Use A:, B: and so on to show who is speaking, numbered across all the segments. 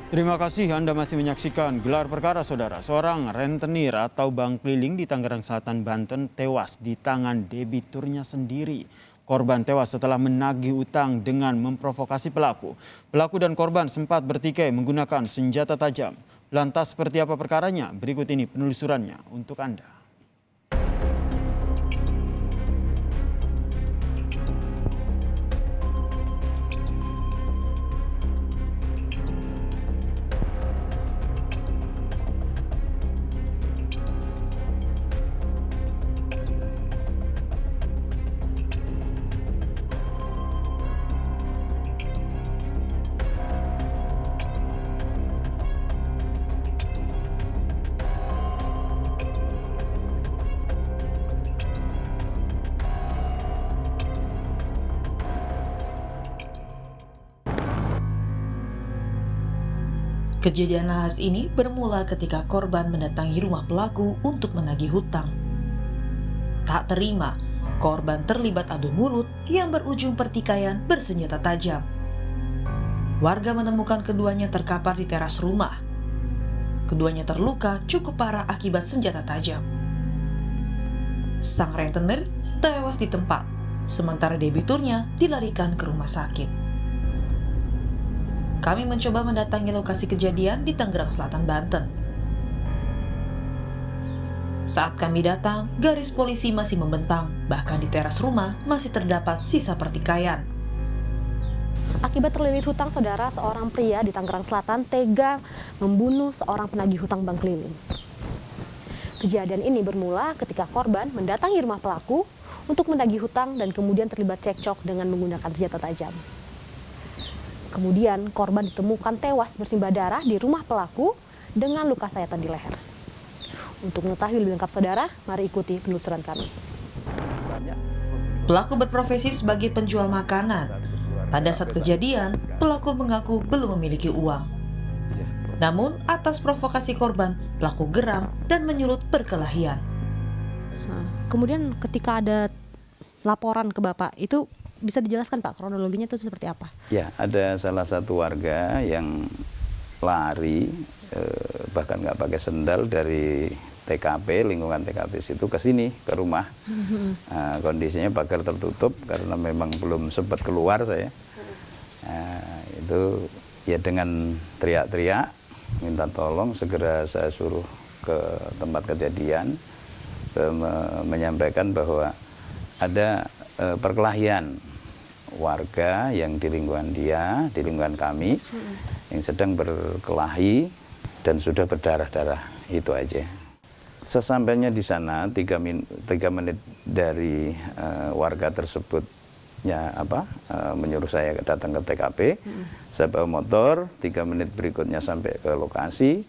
A: Terima kasih Anda masih menyaksikan Gelar Perkara Saudara. Seorang rentenir atau bank keliling di Tangerang Selatan, Banten tewas di tangan debiturnya sendiri. Korban tewas setelah menagih utang dengan memprovokasi pelaku. Pelaku dan korban sempat bertikai menggunakan senjata tajam. Lantas seperti apa perkaranya? Berikut ini penelusurannya untuk Anda.
B: Kejadian nahas ini bermula ketika korban mendatangi rumah pelaku untuk menagih hutang. Tak terima, korban terlibat adu mulut yang berujung pertikaian bersenjata tajam. Warga menemukan keduanya terkapar di teras rumah. Keduanya terluka cukup parah akibat senjata tajam. Sang rentenir tewas di tempat, sementara debiturnya dilarikan ke rumah sakit. Kami mencoba mendatangi lokasi kejadian di Tangerang Selatan, Banten. Saat kami datang, garis polisi masih membentang, bahkan di teras rumah masih terdapat sisa pertikaian.
C: Akibat terlilit hutang, saudara, seorang pria di Tangerang Selatan tega membunuh seorang penagih hutang bank keliling. Kejadian ini bermula ketika korban mendatangi rumah pelaku untuk menagih hutang dan kemudian terlibat cekcok dengan menggunakan senjata tajam. Kemudian korban ditemukan tewas bersimbah darah di rumah pelaku dengan luka sayatan di leher. Untuk mengetahui lebih lengkap, saudara, mari ikuti penelusuran kami.
B: Pelaku berprofesi sebagai penjual makanan. Pada saat kejadian, pelaku mengaku belum memiliki uang. Namun, atas provokasi korban, pelaku geram dan menyulut perkelahian.
C: Kemudian ketika ada laporan ke Bapak, itu bisa dijelaskan Pak kronologinya itu seperti apa?
D: Ya, ada salah satu warga yang lari bahkan nggak pakai sendal dari TKP, lingkungan TKP situ ke sini, ke rumah. Kondisinya pagar tertutup karena memang belum sempat keluar saya. Itu ya dengan teriak-teriak, minta tolong, segera saya suruh ke tempat kejadian, menyampaikan bahwa ada perkelahian warga yang di lingkungan dia, di lingkungan kami, yang sedang berkelahi dan sudah berdarah-darah, itu aja. Sesampainya di sana, 3 menit dari warga tersebutnya menyuruh saya datang ke TKP, saya bawa motor, 3 menit berikutnya sampai ke lokasi,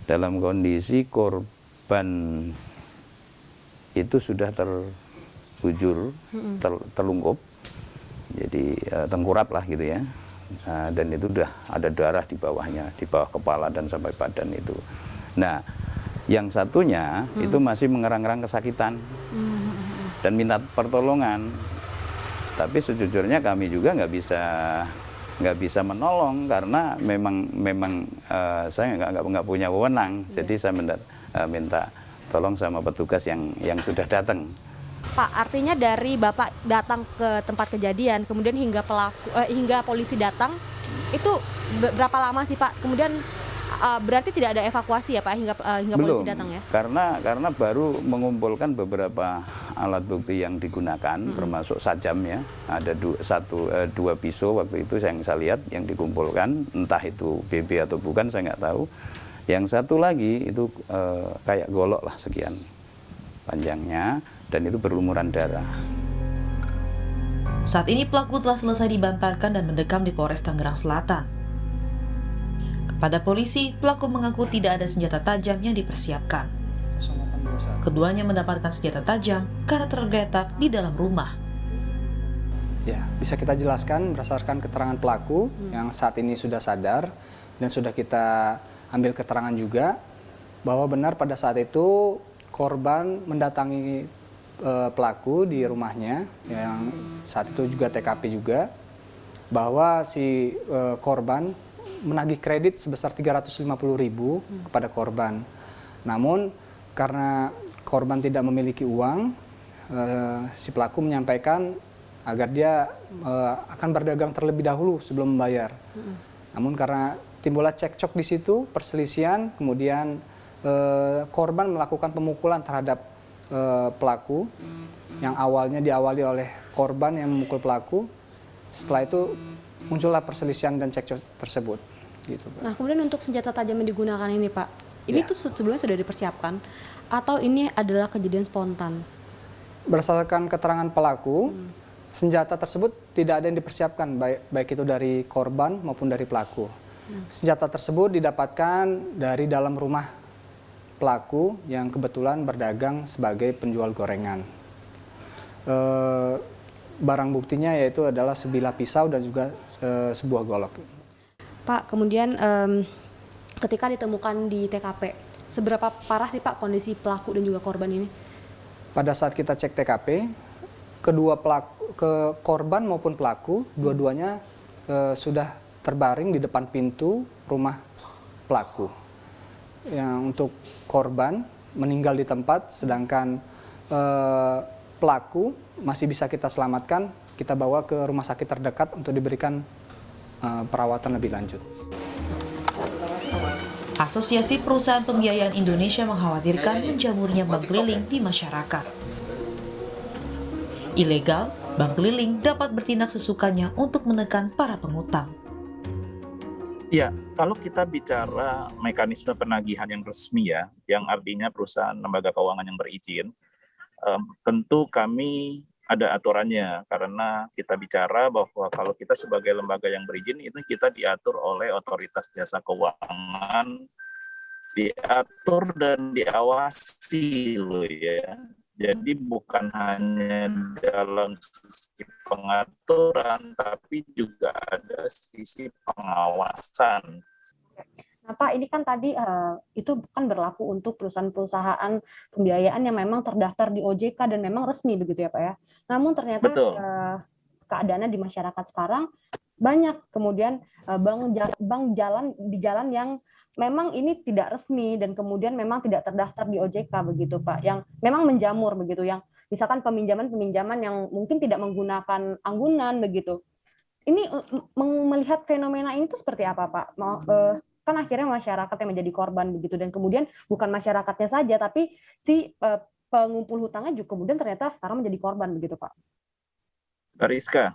D: dalam kondisi korban itu sudah terbujur, terlungkup, jadi tengkurap lah gitu ya, dan itu udah ada darah di bawahnya, di bawah kepala dan sampai badan itu. Nah, yang satunya itu masih mengerang-erang kesakitan dan minta pertolongan. Tapi sejujurnya kami juga nggak bisa menolong karena memang saya nggak punya wewenang. Jadi saya minta tolong sama petugas yang sudah datang.
C: Pak, artinya dari Bapak datang ke tempat kejadian, kemudian hingga polisi datang, itu berapa lama sih Pak? Kemudian berarti tidak ada evakuasi ya Pak hingga polisi datang ya?
D: Karena baru mengumpulkan beberapa alat bukti yang digunakan, termasuk sajam ya. Ada dua pisau waktu itu yang saya lihat yang dikumpulkan, entah itu BB atau bukan saya nggak tahu. Yang satu lagi itu kayak golok lah sekian panjangnya, dan itu berlumuran darah.
B: Saat ini pelaku telah selesai dibantarkan dan mendekam di Polres Tangerang Selatan. Kepada polisi, pelaku mengaku tidak ada senjata tajam yang dipersiapkan. Keduanya mendapatkan senjata tajam karena tergeletak di dalam rumah.
E: Ya, bisa kita jelaskan berdasarkan keterangan pelaku yang saat ini sudah sadar dan sudah kita ambil keterangan juga bahwa benar pada saat itu korban mendatangi pelaku di rumahnya yang saat itu juga TKP juga, bahwa si korban menagih kredit sebesar 350.000 kepada korban. Namun karena korban tidak memiliki uang, si pelaku menyampaikan agar dia akan berdagang terlebih dahulu sebelum membayar. Namun karena timbullah cekcok di situ, perselisihan, kemudian korban melakukan pemukulan terhadap pelaku yang awalnya diawali oleh korban yang memukul pelaku. Setelah itu muncullah perselisihan dan cekcok tersebut. Gitu, Pak.
C: Nah, kemudian untuk senjata tajam yang digunakan ini, Pak, ini tuh sebelumnya sudah dipersiapkan atau ini adalah kejadian spontan?
E: Berdasarkan keterangan pelaku, senjata tersebut tidak ada yang dipersiapkan, baik itu dari korban maupun dari pelaku. Senjata tersebut didapatkan dari dalam rumah pelaku yang kebetulan berdagang sebagai penjual gorengan. Barang buktinya yaitu adalah sebilah pisau dan juga sebuah golok.
C: Pak, kemudian ketika ditemukan di TKP, seberapa parah sih Pak kondisi pelaku dan juga korban ini?
E: Pada saat kita cek TKP, korban maupun pelaku, dua-duanya sudah terbaring di depan pintu rumah pelaku. Yang untuk korban meninggal di tempat, sedangkan pelaku masih bisa kita selamatkan, kita bawa ke rumah sakit terdekat untuk diberikan perawatan lebih lanjut.
B: Asosiasi Perusahaan Pembiayaan Indonesia mengkhawatirkan menjamurnya bank keliling di masyarakat. Ilegal, bank keliling dapat bertindak sesukanya untuk menekan para pengutang.
F: Ya, kalau kita bicara mekanisme penagihan yang resmi ya, yang artinya perusahaan lembaga keuangan yang berizin, tentu kami ada aturannya karena kita bicara bahwa kalau kita sebagai lembaga yang berizin itu kita diatur oleh otoritas jasa keuangan, diatur dan diawasi loh ya. Jadi bukan hanya dalam sisi pengaturan, tapi juga ada sisi pengawasan.
C: Nah Pak, ini kan tadi itu kan berlaku untuk perusahaan-perusahaan pembiayaan yang memang terdaftar di OJK dan memang resmi begitu ya Pak ya. Namun ternyata keadaannya di masyarakat sekarang banyak kemudian bank jalan di jalan yang memang ini tidak resmi dan kemudian memang tidak terdaftar di OJK begitu Pak, yang memang menjamur begitu, yang misalkan peminjaman yang mungkin tidak menggunakan anggunan begitu. Ini melihat fenomena ini tuh seperti apa Pak? Kan akhirnya masyarakat yang menjadi korban begitu, dan kemudian bukan masyarakatnya saja tapi si pengumpul hutangnya juga kemudian ternyata sekarang menjadi korban begitu Pak.
F: Rizka,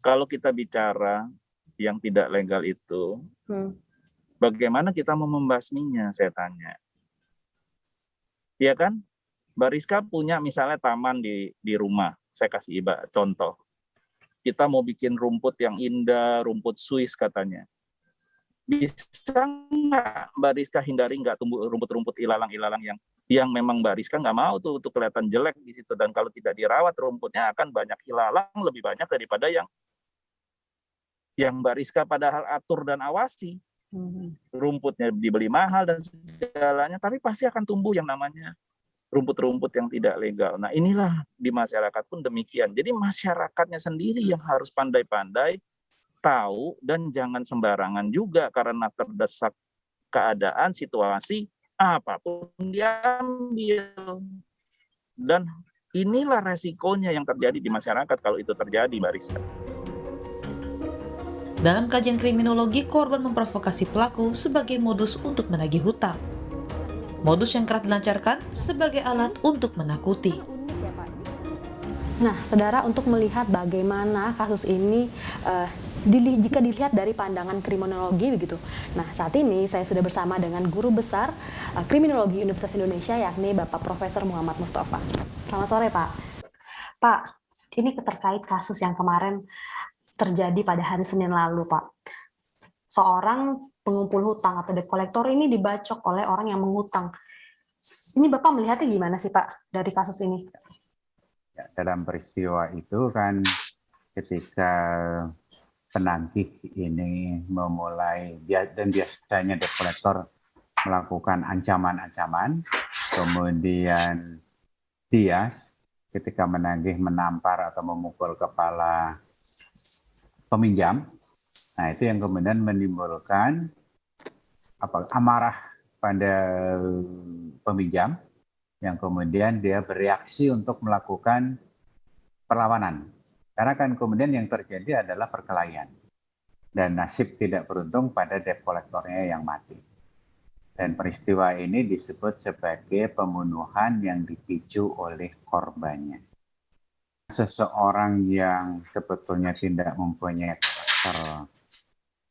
F: kalau kita bicara yang tidak legal itu, bagaimana kita mau membasminya, saya tanya. Iya kan? Mbak Rizka punya misalnya taman di rumah, saya kasih contoh. Kita mau bikin rumput yang indah, rumput Swiss katanya. Bisa nggak Mbak Rizka hindari nggak tumbuh rumput-rumput ilalang-ilalang yang memang Mbak Rizka nggak mau tuh untuk kelihatan jelek di situ, dan kalau tidak dirawat rumputnya akan banyak ilalang, lebih banyak daripada yang Mbak Rizka padahal atur dan awasi. Rumputnya dibeli mahal dan segalanya, tapi pasti akan tumbuh yang namanya rumput-rumput yang tidak legal. Nah inilah di masyarakat pun demikian. Jadi masyarakatnya sendiri yang harus pandai-pandai tahu dan jangan sembarangan juga karena terdesak keadaan, situasi, apapun diambil. Dan inilah resikonya yang terjadi di masyarakat kalau itu terjadi, Mbak Rizka.
B: Dalam kajian kriminologi, korban memprovokasi pelaku sebagai modus untuk menagih hutang. Modus yang kerap dilancarkan sebagai alat untuk menakuti.
C: Nah, saudara, untuk melihat bagaimana kasus ini jika dilihat dari pandangan kriminologi begitu. Nah, saat ini saya sudah bersama dengan guru besar kriminologi Universitas Indonesia, yakni Bapak Profesor Muhammad Mustafa. Selamat sore, Pak. Pak, ini terkait kasus yang kemarin terjadi pada hari Senin lalu, Pak. Seorang pengumpul hutang atau debt collector ini dibacok oleh orang yang mengutang. Ini Bapak melihatnya gimana sih, Pak, dari kasus ini?
G: Ya, dalam peristiwa itu kan ketika penagih ini memulai, dan biasanya debt collector melakukan ancaman-ancaman, kemudian dia ketika menagih menampar atau memukul kepala peminjam. Nah, itu yang kemudian menimbulkan amarah pada peminjam yang kemudian dia bereaksi untuk melakukan perlawanan. Karena kan kemudian yang terjadi adalah perkelahian. Dan nasib tidak beruntung pada debt kolektornya yang mati. Dan peristiwa ini disebut sebagai pembunuhan yang dipicu oleh korbannya. Seseorang yang sebetulnya tidak mempunyai karakter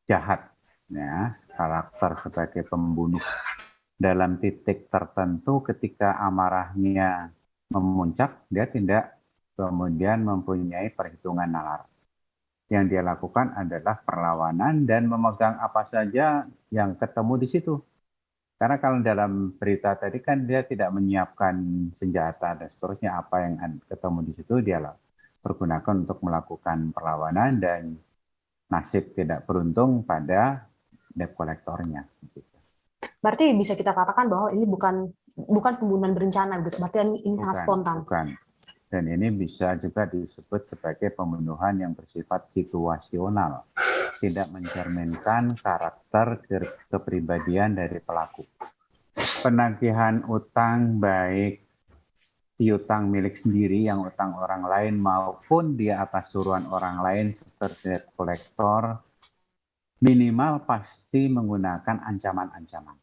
G: jahat, ya, karakter sebagai pembunuh, dalam titik tertentu ketika amarahnya memuncak, dia tidak kemudian mempunyai perhitungan nalar. Yang dia lakukan adalah perlawanan dan memegang apa saja yang ketemu di situ. Karena kalau dalam berita tadi kan dia tidak menyiapkan senjata dan seterusnya, apa yang ketemu di situ dia pergunakan untuk melakukan perlawanan dan nasib tidak beruntung pada debt kolektornya.
C: Berarti bisa kita katakan bahwa ini bukan pembunuhan berencana gitu. Berarti ini sangat spontan.
G: Bukan. Dan ini bisa juga disebut sebagai pembunuhan yang bersifat situasional, tidak mencerminkan karakter kepribadian dari pelaku. Penagihan utang baik piutang milik sendiri yang utang orang lain maupun di atas suruhan orang lain seperti debt kolektor minimal pasti menggunakan ancaman-ancaman.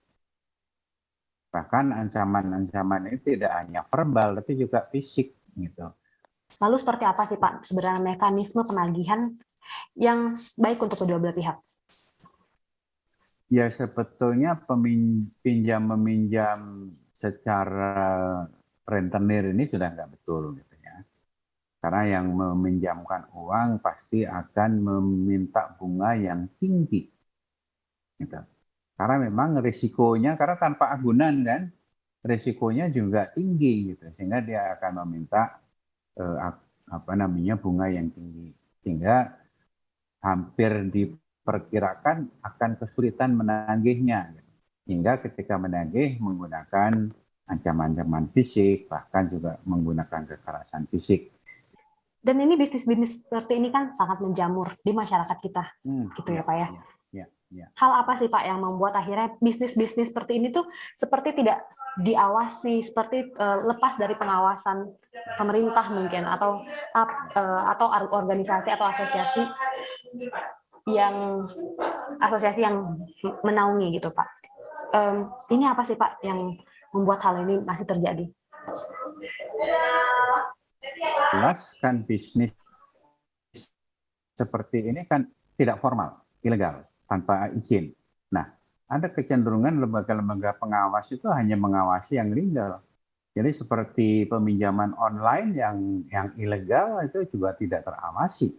G: Bahkan ancaman-ancaman ini tidak hanya verbal, tapi juga fisik. Gitu.
C: Lalu seperti apa sih Pak sebenarnya mekanisme penagihan yang baik untuk kedua belah pihak?
G: Ya sebetulnya pinjam-meminjam secara rentenir ini sudah nggak betul. Gitu ya. Karena yang meminjamkan uang pasti akan meminta bunga yang tinggi. Gitu. Karena memang risikonya, karena tanpa agunan kan, risikonya juga tinggi gitu, sehingga dia akan meminta bunga yang tinggi, sehingga hampir diperkirakan akan kesulitan menagihnya. Gitu. Hingga ketika menagih menggunakan ancaman-ancaman fisik, bahkan juga menggunakan kekerasan fisik.
C: Dan ini bisnis-bisnis seperti ini kan sangat menjamur di masyarakat kita, gitu ya Pak ya.
G: Ya.
C: Hal apa sih Pak yang membuat akhirnya bisnis-bisnis seperti ini tuh seperti tidak diawasi, seperti lepas dari pengawasan pemerintah mungkin atau organisasi atau asosiasi yang menaungi gitu Pak. Ini apa sih Pak yang membuat hal ini masih terjadi?
G: Jelas kan bisnis seperti ini kan tidak formal, ilegal, tanpa izin. Nah, ada kecenderungan lembaga-lembaga pengawas itu hanya mengawasi yang legal. Jadi seperti peminjaman online yang ilegal itu juga tidak terawasi.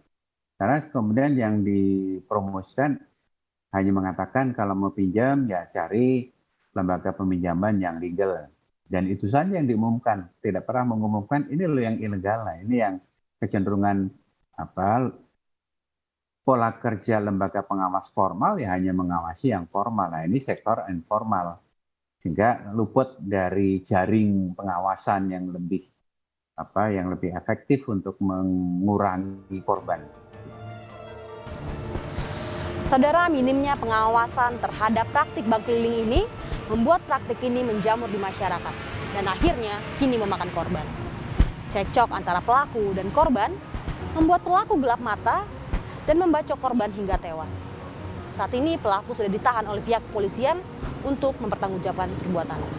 G: Karena kemudian yang dipromosikan hanya mengatakan kalau mau pinjam ya cari lembaga peminjaman yang legal. Dan itu saja yang diumumkan. Tidak pernah mengumumkan ini loh yang ilegal. Nah, ini yang kecenderungan pola kerja lembaga pengawas formal ya hanya mengawasi yang formal. Nah, ini sektor informal. Sehingga luput dari jaring pengawasan yang lebih efektif untuk mengurangi korban.
C: Saudara, minimnya pengawasan terhadap praktik bank keliling ini membuat praktik ini menjamur di masyarakat dan akhirnya kini memakan korban. Cekcok antara pelaku dan korban membuat pelaku gelap mata dan membacok korban hingga tewas. Saat ini pelaku sudah ditahan oleh pihak kepolisian untuk mempertanggungjawabkan perbuatannya.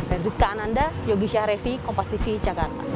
C: Dari Rizka Ananda, Yogi Syahrevi, Kompas TV, Jakarta.